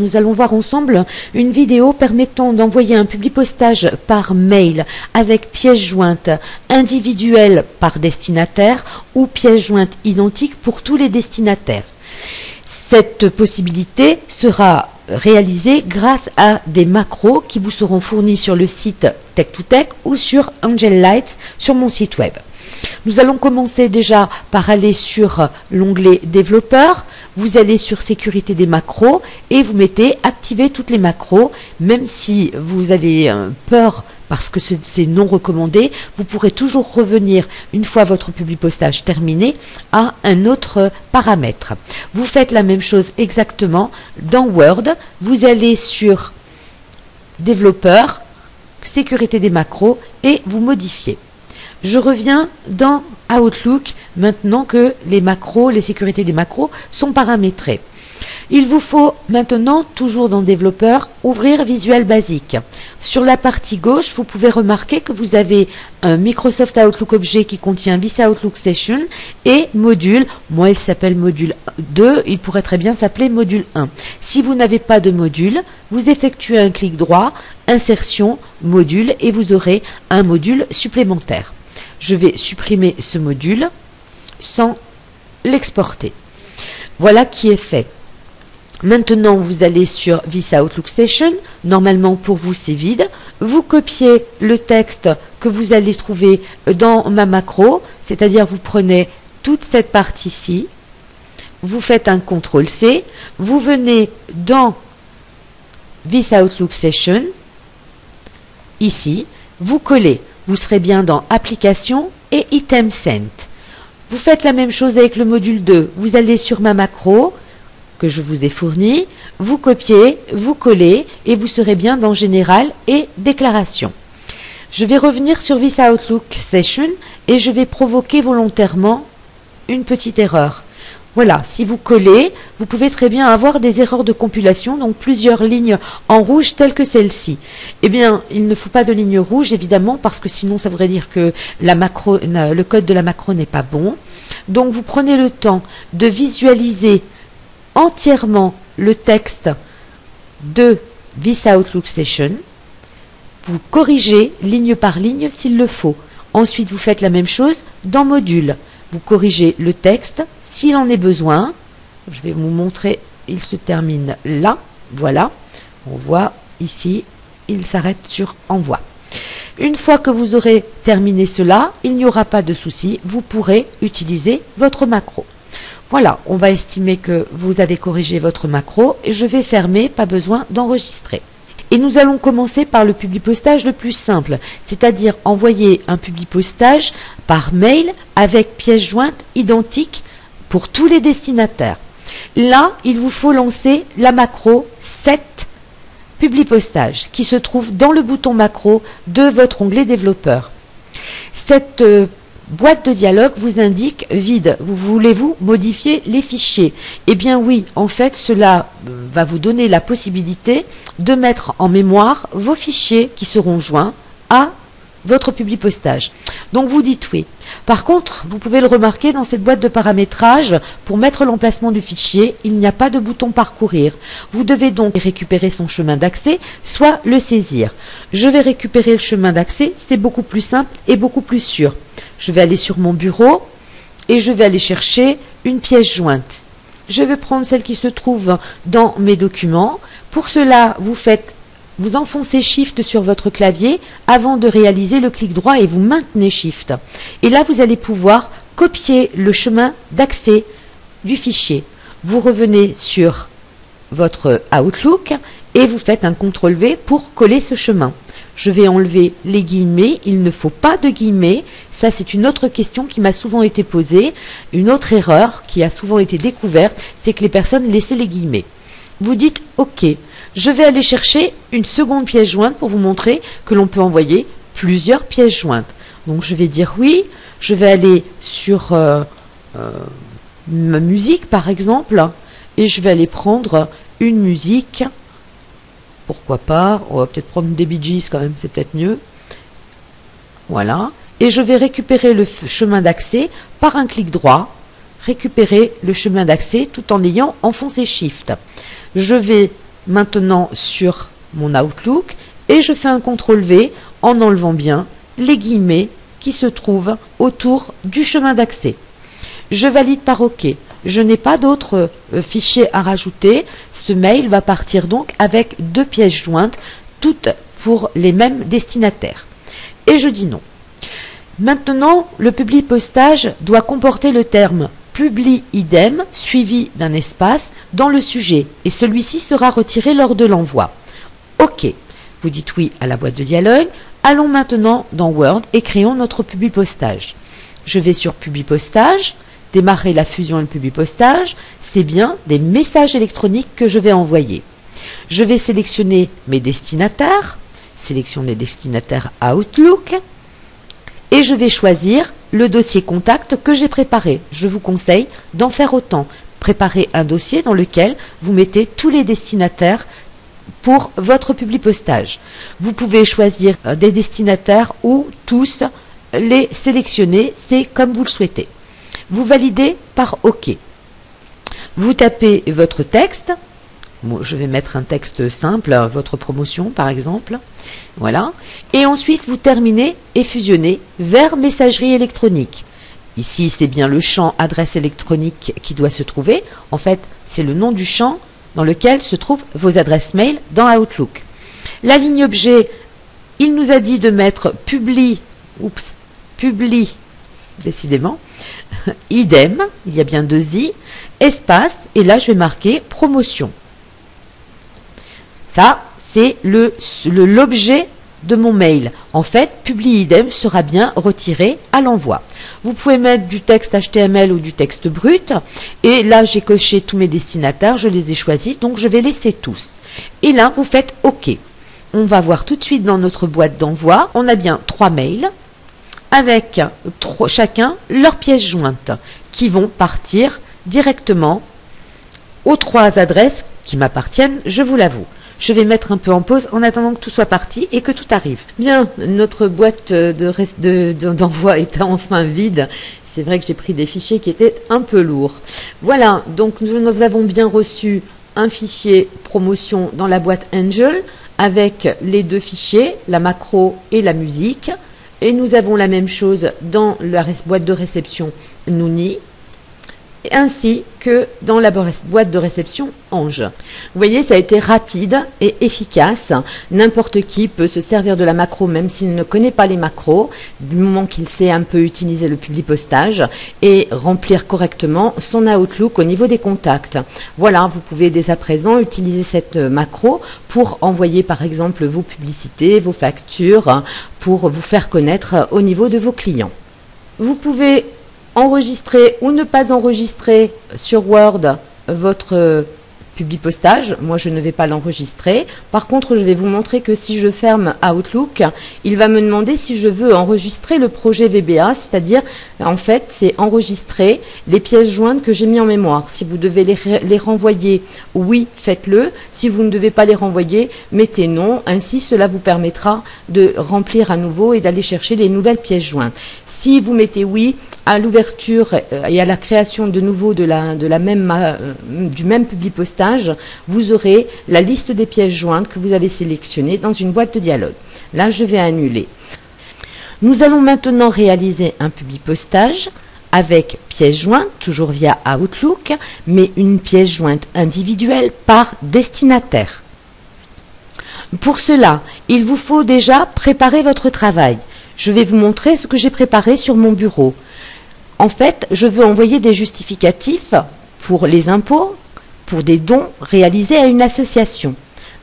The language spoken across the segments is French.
nous allons voir ensemble une vidéo permettant d'envoyer un publipostage par mail avec pièce jointe individuelle par destinataire ou pièce jointe identique pour tous les destinataires. Cette possibilité sera réalisée grâce à des macros qui vous seront fournis sur le site Tech2Tech ou sur Angel Lights sur mon site web. Nous allons commencer déjà par aller sur l'onglet développeur. Vous allez sur sécurité des macros et vous mettez activer toutes les macros. Même si vous avez peur parce que c'est non recommandé, vous pourrez toujours revenir une fois votre publipostage terminé à un autre paramètre. Vous faites la même chose exactement dans Word. Vous allez sur développeur, sécurité des macros et vous modifiez. Je reviens dans Outlook maintenant que les macros, les sécurités des macros sont paramétrées. Il vous faut maintenant, toujours dans développeur, ouvrir Visual Basic. Sur la partie gauche, vous pouvez remarquer que vous avez un Microsoft Outlook Objet qui contient Visa Outlook Session et module. Moi, il s'appelle module 2, il pourrait très bien s'appeler module 1. Si vous n'avez pas de module, vous effectuez un clic droit, insertion, module et vous aurez un module supplémentaire. Je vais supprimer ce module sans l'exporter. Voilà qui est fait. Maintenant, vous allez sur Visa Outlook Session. Normalement, pour vous, c'est vide. Vous copiez le texte que vous allez trouver dans ma macro, c'est-à-dire vous prenez toute cette partie-ci, vous faites un CTRL-C, vous venez dans Visa Outlook Session, ici, vous collez. Vous serez bien dans Applications et Item Sent. Vous faites la même chose avec le module 2. Vous allez sur ma macro que je vous ai fournie, vous copiez, vous collez et vous serez bien dans Général et Déclaration. Je vais revenir sur Visa Outlook Session et je vais provoquer volontairement une petite erreur. Voilà, si vous collez, vous pouvez très bien avoir des erreurs de compilation, donc plusieurs lignes en rouge telles que celle-ci. Eh bien, il ne faut pas de ligne rouge, évidemment, parce que sinon ça voudrait dire que la macro, le code de la macro n'est pas bon. Donc vous prenez le temps de visualiser entièrement le texte de Visa Outlook Session. Vous corrigez ligne par ligne s'il le faut. Ensuite, vous faites la même chose dans Module. Vous corrigez le texte s'il en est besoin. Je vais vous montrer, il se termine là. Voilà, on voit ici, il s'arrête sur Envoi. Une fois que vous aurez terminé cela, il n'y aura pas de souci, vous pourrez utiliser votre macro. Voilà, on va estimer que vous avez corrigé votre macro et je vais fermer, pas besoin d'enregistrer. Et nous allons commencer par le publipostage le plus simple, c'est-à-dire envoyer un publipostage par mail avec pièce jointe identique pour tous les destinataires. Là, il vous faut lancer la macro Set publipostage qui se trouve dans le bouton macro de votre onglet développeur. Cette boîte de dialogue vous indique vide. Voulez-vous modifier les fichiers? Eh bien oui, en fait, cela va vous donner la possibilité de mettre en mémoire vos fichiers qui seront joints à votre publipostage. Donc vous dites oui. Par contre, vous pouvez le remarquer dans cette boîte de paramétrage, pour mettre l'emplacement du fichier, il n'y a pas de bouton parcourir. Vous devez donc récupérer son chemin d'accès, soit le saisir. Je vais récupérer le chemin d'accès, c'est beaucoup plus simple et beaucoup plus sûr. Je vais aller sur mon bureau et je vais aller chercher une pièce jointe. Je vais prendre celle qui se trouve dans mes documents. Pour cela, vous enfoncez Shift sur votre clavier avant de réaliser le clic droit et vous maintenez Shift. Et là, vous allez pouvoir copier le chemin d'accès du fichier. Vous revenez sur votre Outlook et vous faites un CTRL-V pour coller ce chemin. Je vais enlever les guillemets, il ne faut pas de guillemets. Ça, c'est une autre question qui m'a souvent été posée. Une autre erreur qui a souvent été découverte, c'est que les personnes laissaient les guillemets. Vous dites OK. Je vais aller chercher une seconde pièce jointe pour vous montrer que l'on peut envoyer plusieurs pièces jointes. Donc je vais dire oui, je vais aller sur ma musique par exemple, et je vais aller prendre une musique, pourquoi pas, on va peut-être prendre des Bee Gees quand même, c'est peut-être mieux. Voilà, et je vais récupérer le chemin d'accès par un clic droit, récupérer le chemin d'accès tout en ayant enfoncé Shift. Je vais maintenant sur mon Outlook et je fais un CTRL V en enlevant bien les guillemets qui se trouvent autour du chemin d'accès. Je valide par OK. Je n'ai pas d'autres fichiers à rajouter. Ce mail va partir donc avec 2 pièces jointes, toutes pour les mêmes destinataires. Et je dis non. Maintenant, le publipostage doit comporter le terme publi idem suivi d'un espace dans le sujet et celui-ci sera retiré lors de l'envoi. OK. Vous dites oui à la boîte de dialogue. Allons maintenant dans Word et créons notre publipostage. Je vais sur publipostage, démarrer la fusion et le publipostage. C'est bien des messages électroniques que je vais envoyer. Je vais sélectionner mes destinataires, sélectionner destinataire Outlook et je vais choisir le dossier contact que j'ai préparé. Je vous conseille d'en faire autant. Préparez un dossier dans lequel vous mettez tous les destinataires pour votre publipostage. Vous pouvez choisir des destinataires ou tous les sélectionner, c'est comme vous le souhaitez. Vous validez par OK. Vous tapez votre texte. Bon, je vais mettre un texte simple, votre promotion par exemple. Voilà. Et ensuite, vous terminez et fusionnez vers messagerie électronique. Ici, c'est bien le champ adresse électronique qui doit se trouver. En fait, c'est le nom du champ dans lequel se trouvent vos adresses mail dans Outlook. La ligne objet, il nous a dit de mettre publi, décidément, idem, il y a bien 2 i, espace, et là je vais marquer promotion. Ça, c'est l'objet de mon mail. En fait, publi idem sera bien retiré à l'envoi. Vous pouvez mettre du texte HTML ou du texte brut. Et là, j'ai coché tous mes destinataires, je les ai choisis, donc je vais laisser tous. Et là, vous faites OK. On va voir tout de suite dans notre boîte d'envoi. On a bien 3 mails avec chacun leurs pièces jointes qui vont partir directement aux 3 adresses qui m'appartiennent, je vous l'avoue. Je vais mettre un peu en pause en attendant que tout soit parti et que tout arrive. Bien, notre boîte d'envoi est enfin vide. C'est vrai que j'ai pris des fichiers qui étaient un peu lourds. Voilà, donc nous avons bien reçu un fichier promotion dans la boîte Angel avec les 2 fichiers, la macro et la musique. Et nous avons la même chose dans la boîte de réception Nouni, ainsi que dans la boîte de réception Ange. Vous voyez, ça a été rapide et efficace. N'importe qui peut se servir de la macro, même s'il ne connaît pas les macros, du moment qu'il sait un peu utiliser le publipostage et remplir correctement son Outlook au niveau des contacts. Voilà, vous pouvez dès à présent utiliser cette macro pour envoyer par exemple vos publicités, vos factures, pour vous faire connaître au niveau de vos clients. Vous pouvez enregistrer ou ne pas enregistrer sur Word votre publipostage. Moi, je ne vais pas l'enregistrer. Par contre, je vais vous montrer que si je ferme Outlook, il va me demander si je veux enregistrer le projet VBA, c'est-à-dire, en fait, c'est enregistrer les pièces jointes que j'ai mis en mémoire. Si vous devez les renvoyer, oui, faites-le. Si vous ne devez pas les renvoyer, mettez non. Ainsi, cela vous permettra de remplir à nouveau et d'aller chercher les nouvelles pièces jointes. Si vous mettez oui, à l'ouverture et à la création de nouveau du même publipostage, vous aurez la liste des pièces jointes que vous avez sélectionnées dans une boîte de dialogue. Là, je vais annuler. Nous allons maintenant réaliser un publipostage avec pièce jointe, toujours via Outlook, mais une pièce jointe individuelle par destinataire. Pour cela, il vous faut déjà préparer votre travail. Je vais vous montrer ce que j'ai préparé sur mon bureau. En fait, je veux envoyer des justificatifs pour les impôts, pour des dons réalisés à une association.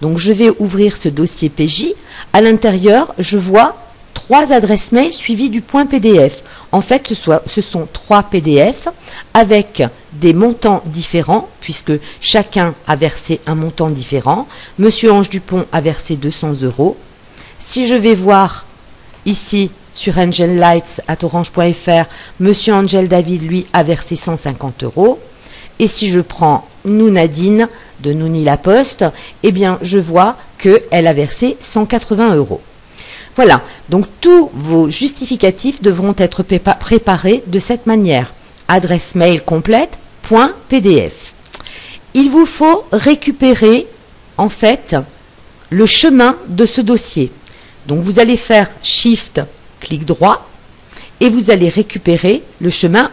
Donc, je vais ouvrir ce dossier PJ. À l'intérieur, je vois 3 adresses mail suivies du point PDF. En fait, ce sont 3 PDF avec des montants différents, puisque chacun a versé un montant différent. Monsieur Ange Dupont a versé 200 €. Si je vais voir ici, sur angellights@orange.fr, Monsieur Angel David, lui, a versé 150 €. Et si je prends Nounadine de Nouni La Poste, eh bien, je vois qu'elle a versé 180 €. Voilà, donc tous vos justificatifs devront être préparés de cette manière. Adresse mail complète, point PDF. Il vous faut récupérer en fait le chemin de ce dossier. Donc vous allez faire Shift, clic droit, et vous allez récupérer le chemin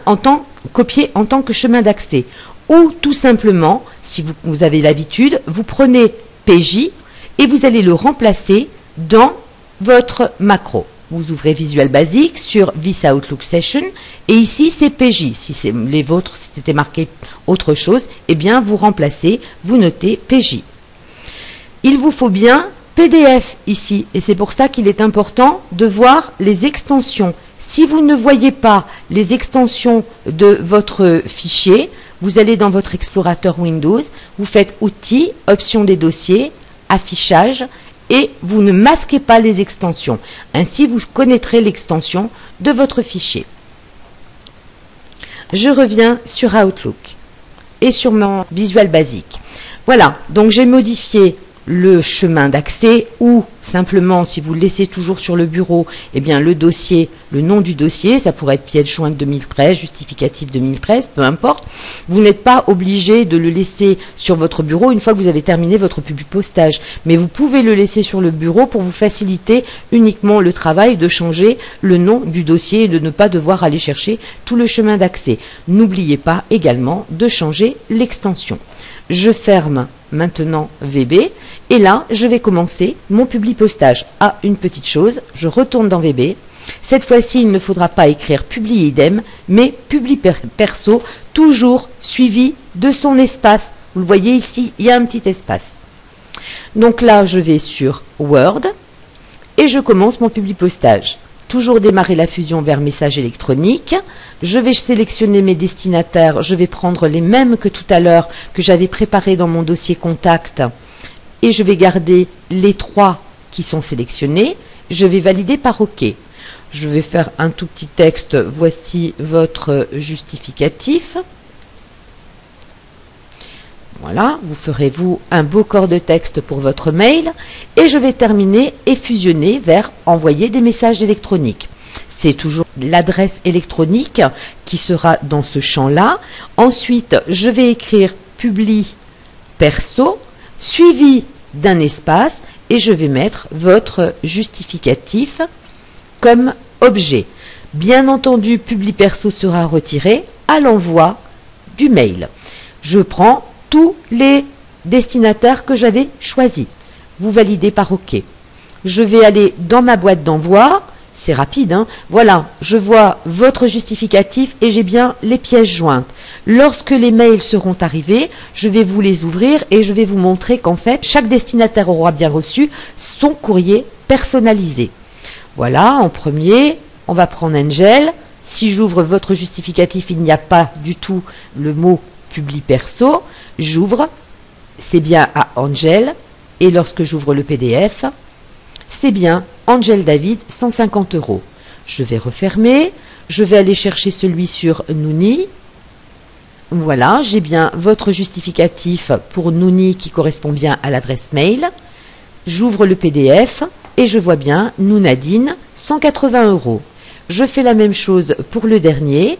copier en tant que chemin d'accès. Ou tout simplement, si vous avez l'habitude, vous prenez PJ et vous allez le remplacer dans votre macro. Vous ouvrez Visual Basic sur This Outlook Session et ici c'est PJ. Si c'est les vôtres, si c'était marqué autre chose, eh bien vous remplacez, vous notez PJ. Il vous faut bien PDF ici et c'est pour ça qu'il est important de voir les extensions. Si vous ne voyez pas les extensions de votre fichier, vous allez dans votre explorateur Windows, vous faites Outils, Options des dossiers, Affichage et vous ne masquez pas les extensions. Ainsi, vous connaîtrez l'extension de votre fichier. Je reviens sur Outlook et sur mon Visual Basic. Voilà, donc j'ai modifié le chemin d'accès ou simplement si vous le laissez toujours sur le bureau, eh bien le dossier, le nom du dossier, ça pourrait être pièce jointe 2013, justificatif 2013, peu importe. Vous n'êtes pas obligé de le laisser sur votre bureau une fois que vous avez terminé votre publipostage, mais vous pouvez le laisser sur le bureau pour vous faciliter uniquement le travail de changer le nom du dossier et de ne pas devoir aller chercher tout le chemin d'accès. N'oubliez pas également de changer l'extension. Je ferme maintenant VB et là je vais commencer mon publipostage. Ah, une petite chose, je retourne dans VB. Cette fois-ci il ne faudra pas écrire publi idem mais publi perso, toujours suivi de son espace. Vous le voyez ici, il y a un petit espace. Donc là je vais sur Word et je commence mon publipostage. Toujours démarrer la fusion vers message électronique. Je vais sélectionner mes destinataires. Je vais prendre les mêmes que tout à l'heure que j'avais préparés dans mon dossier contact. Et je vais garder les 3 qui sont sélectionnés. Je vais valider par OK. Je vais faire un tout petit texte. Voici votre justificatif. Voilà, vous ferez vous un beau corps de texte pour votre mail et je vais terminer et fusionner vers envoyer des messages électroniques. C'est toujours l'adresse électronique qui sera dans ce champ-là. Ensuite, je vais écrire publi perso suivi d'un espace et je vais mettre votre justificatif comme objet. Bien entendu, publi perso sera retiré à l'envoi du mail. Je prends tous les destinataires que j'avais choisis. Vous validez par OK. Je vais aller dans ma boîte d'envoi. C'est rapide, hein. Voilà, je vois votre justificatif et j'ai bien les pièces jointes. Lorsque les mails seront arrivés, je vais vous les ouvrir et je vais vous montrer qu'en fait, chaque destinataire aura bien reçu son courrier personnalisé. Voilà, en premier, on va prendre Angel. Si j'ouvre votre justificatif, il n'y a pas du tout le mot publi perso. J'ouvre, c'est bien à Angel, et lorsque j'ouvre le PDF, c'est bien Angel David, 150 €. Je vais refermer, je vais aller chercher celui sur Nouni. Voilà, j'ai bien votre justificatif pour Nouni qui correspond bien à l'adresse mail. J'ouvre le PDF et je vois bien Nounadine, 180 €. Je fais la même chose pour le dernier.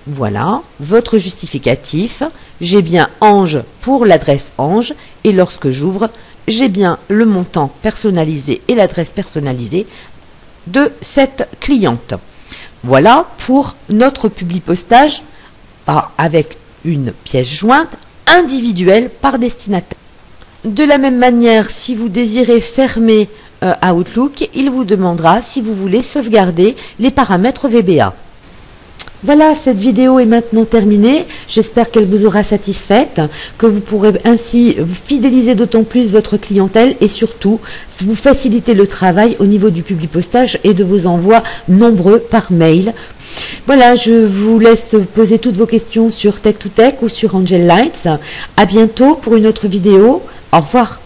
Voilà, votre justificatif. J'ai bien Ange pour l'adresse Ange et lorsque j'ouvre, j'ai bien le montant personnalisé et l'adresse personnalisée de cette cliente. Voilà pour notre publipostage avec une pièce jointe individuelle par destinataire. De la même manière, si vous désirez fermer Outlook, il vous demandera si vous voulez sauvegarder les paramètres VBA. Voilà, cette vidéo est maintenant terminée. J'espère qu'elle vous aura satisfaite, que vous pourrez ainsi fidéliser d'autant plus votre clientèle et surtout vous faciliter le travail au niveau du publipostage et de vos envois nombreux par mail. Voilà, je vous laisse poser toutes vos questions sur Tech2Tech ou sur Angel Lights. À bientôt pour une autre vidéo. Au revoir.